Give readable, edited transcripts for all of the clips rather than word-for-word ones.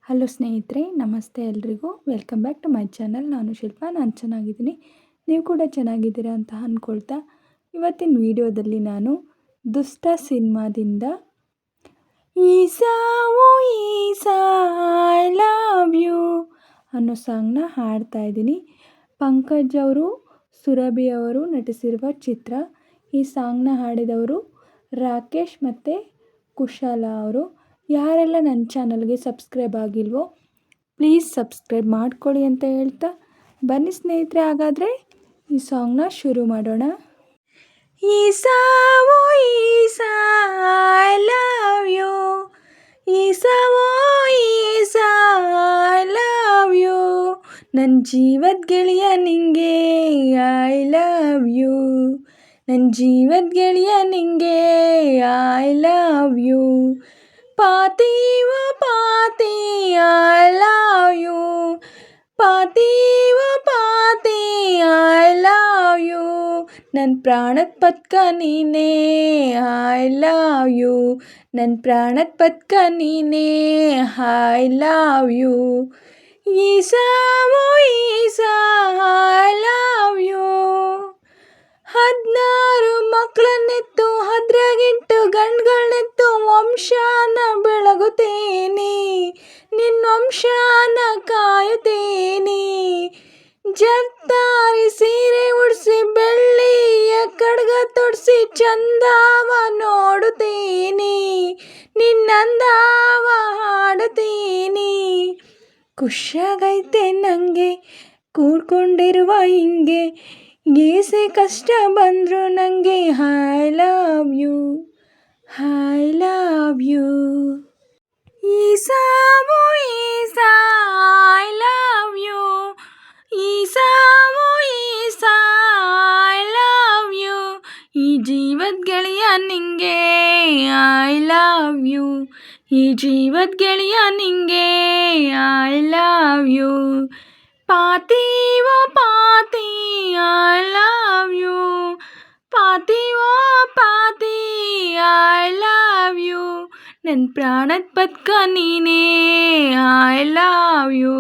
Hello ಸ್ನೇಹಿತರೆ, ನಮಸ್ತೆ ಎಲ್ರಿಗೂ. Welcome back to my channel. ನಾನು ಶಿಲ್ಪಾ. ನಾನು ಚೆನ್ನಾಗಿದ್ದೀನಿ, ನೀವು ಕೂಡ ಚೆನ್ನಾಗಿದ್ದೀರಾ ಅಂತ ಅಂದ್ಕೊಳ್ತಾ, ಇವತ್ತಿನ ವಿಡಿಯೋದಲ್ಲಿ ನಾನು ದುಷ್ಟ ಸಿನಿಮಾದಿಂದ ಈಸಾ ಓ ಈಸಾ ಐ ಲವ್ ಯು ಅನ್ನೋ ಸಾಂಗ್ನ ಹಾಡ್ತಾ ಇದ್ದೀನಿ. ಪಂಕಜ್ ಅವರು, ಸುರಭಿ ಅವರು ನಟಿಸಿರುವ ಚಿತ್ರ. ಈ ಸಾಂಗ್ನ ಹಾಡಿದವರು ರಾಕೇಶ್ ಮತ್ತು ಕುಶಾಲ ಅವರು. ಯಾರೆಲ್ಲ ನನ್ನ ಚಾನಲ್ಗೆ ಸಬ್ಸ್ಕ್ರೈಬ್ ಆಗಿಲ್ವೋ ಪ್ಲೀಸ್ ಸಬ್ಸ್ಕ್ರೈಬ್ ಮಾಡ್ಕೊಳ್ಳಿ ಅಂತ ಹೇಳ್ತಾ, ಬನ್ನಿ ಸ್ನೇಹಿತರೆ, ಹಾಗಾದರೆ ಈ ಸಾಂಗ್ನ ಶುರು ಮಾಡೋಣ. ಈಸಾ ಓ Isa I love you, Isa ಓ ಈಸಾ ಐ ಲವ್ ಯು, ನನ್ನ ಜೀವದ ಗೆಳೆಯ ನಿಂಗೆ ಐ ಲವ್ ಯು, ನನ್ನ ಜೀವದ ಗೆಳೆಯ ನಿಂಗೆ ಐ ಲವ್ ಯು, ಪಾತಿ ಓ ಪಾತಿ ಐ ಲವ್ ಯು, ಪಾತಿ ಓ ಪಾತಿ ಐ ಲವ್ ಯು, ನನ್ನ ಪ್ರಾಣದ ಪತ್ಕ ನೀನೇ ಐ ಲವ್ ಯು, ನನ್ನ ಪ್ರಾಣದ ಪತ್ಕ ನೀನೇ ಐ ಲವ್ ಯು, ಈಸಾ ಓ ಈಸಾ ಐ ಲವ್ ಯು. 16 ಮಕ್ಕಳನ್ನೆತ್ತು 18 ಗಂಡುಗಳನ್ನೆತ್ತು ವಂಶನ ಬೆಳಗುತ್ತೇನೆ, ನಿನ್ನ ವಂಶನ ಕಾಯುತ್ತೇನೆ, ಜರ್ತಾರಿ ಸೀರೆ ಉಡಿಸಿ ಬೆಳ್ಳಿಯ ಕಡ್ಗ ತೊಡಿಸಿ ಚಂದಾವ ನೋಡುತ್ತೇನೆ, ನಿನ್ನಂದಾವ ಹಾಡುತ್ತೇನೆ, ಖುಷಿಯಾಗೈತೆ ನನಗೆ ಕೂಡ್ಕೊಂಡಿರುವ ಹಿಂಗೆ, ಏಸೆ ಕಷ್ಟ ಬಂದರು ನನಗೆ I love you, I love you, Isa ಓ Isa I love you, Isa ಓ ಈಸಾ ಐ ಲವ್ ಯು, ಈ ಜೀವದ ಗೆಳೆಯ ನಿಂಗೆ ಐ ಲವ್ ಯು, ಈ ಜೀವದ ಗೆಳೆಯ ನಿಂಗೆ ಐ ಲವ್ ಯು, ಪಾತಿ ಓ ಪಾತಿ ಐ ಲವ್ ಯು, ಪಾತಿ ಓ ಪಾತಿ ಐ ಲವ್ ಯು, ನನ್ನ ಪ್ರಾಣದ ಪತ್ಕ ನೀನೇ ಐ ಲವ್ ಯು,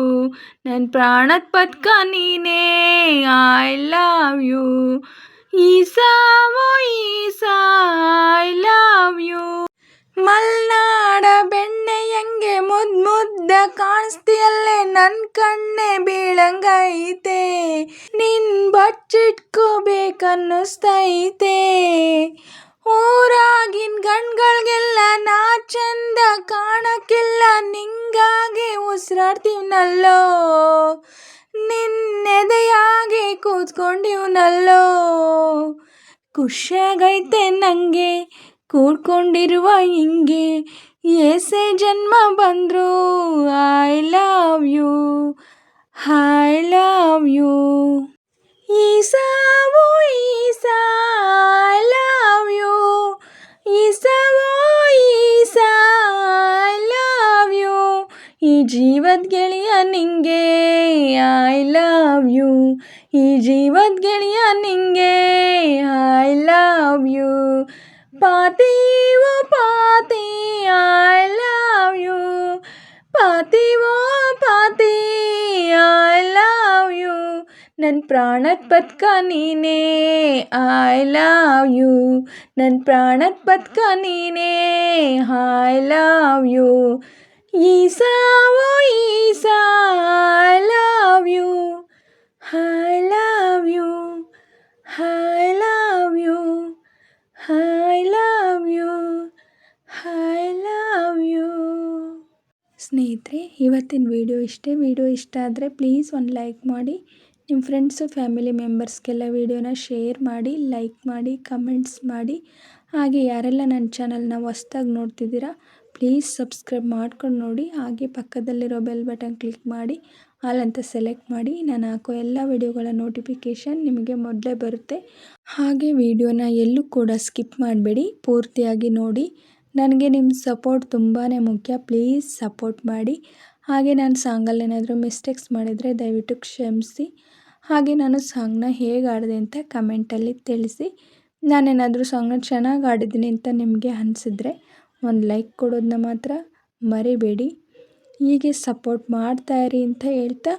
ನನ್ನ ಪ್ರಾಣದ ಪತ್ಕ ನೀನೇ ಐ ಲವ್ ಯು, ಈಸಾ ಓ ಈಸಾ ಐ ಲವ್ ಯು, ಮಲ್ನಾಡ ಬೆಣ್ಣೆಯಂಗೆ ಮುದ್ದ ಕಾಣಿಸ್ತೀಯಲ್ಲೇ ನನ್ನ ಕಣ್ಣೆ ಬೀಳಂಗೈತೆ, ನಿನ್ ಬಚ್ಚಿಟ್ಕೋಬೇಕನ್ನಿಸ್ತೈತೆ, ಊರಾಗಿನ ಗಂಡ್ಗಳಿಗೆಲ್ಲ ನಾ ಚಂದ ಕಾಣಕ್ಕಿಲ್ಲ, ನಿಂಗಾಗೆ ಉಸಿರಾಡ್ತೀವ್ನಲ್ಲೋ, ನಿನ್ನೆದೆಯಾಗೆ ಕೂತ್ಕೊಂಡಿವ್ನಲ್ಲೋ, ಖುಷಿಯಾಗೈತೆ ನನಗೆ ಕೂಡ್ಕೊಂಡಿರುವ ಹಿಂಗೆ, ಏಸೆ ಜನ್ಮ ಬಂದರು I love you, I love you, Isa ಓ Isa I love you, Isa ಓ ಈಸಾ ಐ ಲವ್ ಯು, ಈ ಜೀವದ ಗೆಳೆಯ ನಿಂಗೆ ಐ ಲವ್ ಯು, ಈ ಜೀವದ ಗೆಳೆಯ ನಿಂಗೆ ಐ ಲವ್ ಯು, ಪಾತಿ ಓ ಪಾತಿ ಐ ಲವ್ ಯು, ಪಾತಿ ಓ ಪಾತಿ ಐ ಲವ್ ಯು, ನನ್ನ ಪ್ರಾಣದ ಪತ್ಕ ನೀನೇ ಐ ಲವ್ ಯು, ನನ್ನ ಪ್ರಾಣದ ಪತ್ಕ ನೀನೇ ಐ ಲವ್ ಯು, ಈಸಾ ಓ Isa I love you, I love you, I love you, I love you, I love you. ಸ್ನೇಹಿತರೆ, ಇವತ್ತಿನ ವಿಡಿಯೋ ಇಷ್ಟೇ. ವಿಡಿಯೋ ಇಷ್ಟ ಆದರೆ ಪ್ಲೀಸ್ ಒಂದು ಲೈಕ್ ಮಾಡಿ, ನಿಮ್ಮ ಫ್ರೆಂಡ್ಸು ಫ್ಯಾಮಿಲಿ ಮೆಂಬರ್ಸ್ಗೆಲ್ಲ ವಿಡಿಯೋನ ಶೇರ್ ಮಾಡಿ, ಲೈಕ್ ಮಾಡಿ, ಕಮೆಂಟ್ಸ್ ಮಾಡಿ. ಹಾಗೆ ಯಾರೆಲ್ಲ ನನ್ನ ಚಾನಲ್ನ ಹೊಸ್ದಾಗಿ ನೋಡ್ತಿದ್ದೀರಾ ಪ್ಲೀಸ್ ಸಬ್ಸ್ಕ್ರೈಬ್ ಮಾಡ್ಕೊಂಡು ನೋಡಿ. ಹಾಗೆ ಪಕ್ಕದಲ್ಲಿರೋ ಬೆಲ್ ಬಟನ್ ಕ್ಲಿಕ್ ಮಾಡಿ ಆಲ್ ಅಂತ ಸೆಲೆಕ್ಟ್ ಮಾಡಿ. ನಾನು ಹಾಕೋ ಎಲ್ಲ ವಿಡಿಯೋಗಳ ನೋಟಿಫಿಕೇಷನ್ ನಿಮಗೆ ಮೊದಲೇ ಬರುತ್ತೆ. ಹಾಗೆ ವಿಡಿಯೋನ ಎಲ್ಲೂ ಕೂಡ ಸ್ಕಿಪ್ ಮಾಡಬೇಡಿ, ಪೂರ್ತಿಯಾಗಿ ನೋಡಿ. ನನಗೆ ನಿಮ್ಮ ಸಪೋರ್ಟ್ ತುಂಬಾ ಮುಖ್ಯ, ಪ್ಲೀಸ್ ಸಪೋರ್ಟ್ ಮಾಡಿ. ಹಾಗೆ ನಾನು ಸಾಂಗಲ್ಲಿ ಏನಾದರೂ ಮಿಸ್ಟೇಕ್ಸ್ ಮಾಡಿದರೆ ದಯವಿಟ್ಟು ಕ್ಷಮಿಸಿ. ಹಾಗೆ ನಾನು ಸಾಂಗ್ನ ಹೇಗೆ ಆಡಿದೆ ಅಂತ ಕಮೆಂಟಲ್ಲಿ ತಿಳಿಸಿ. ನಾನೇನಾದರೂ ಸಾಂಗ್ನ ಚೆನ್ನಾಗಿ ಆಡಿದ್ದೀನಿ ಅಂತ ನಿಮಗೆ ಅನಿಸಿದ್ರೆ ಒಂದು ಲೈಕ್ ಕೊಡೋದನ್ನ ಮಾತ್ರ ಮರಿಬೇಡಿ. ಹೀಗೆ ಸಪೋರ್ಟ್ ಮಾಡ್ತಾಯಿರಿ ಅಂತ ಹೇಳ್ತಾ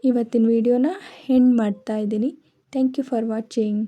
ಇವತ್ತಿನ ವಿಡಿಯೋನ ಎಂಡ್ ಮಾಡ್ತಾಯಿದ್ದೀನಿ. Thank you for watching.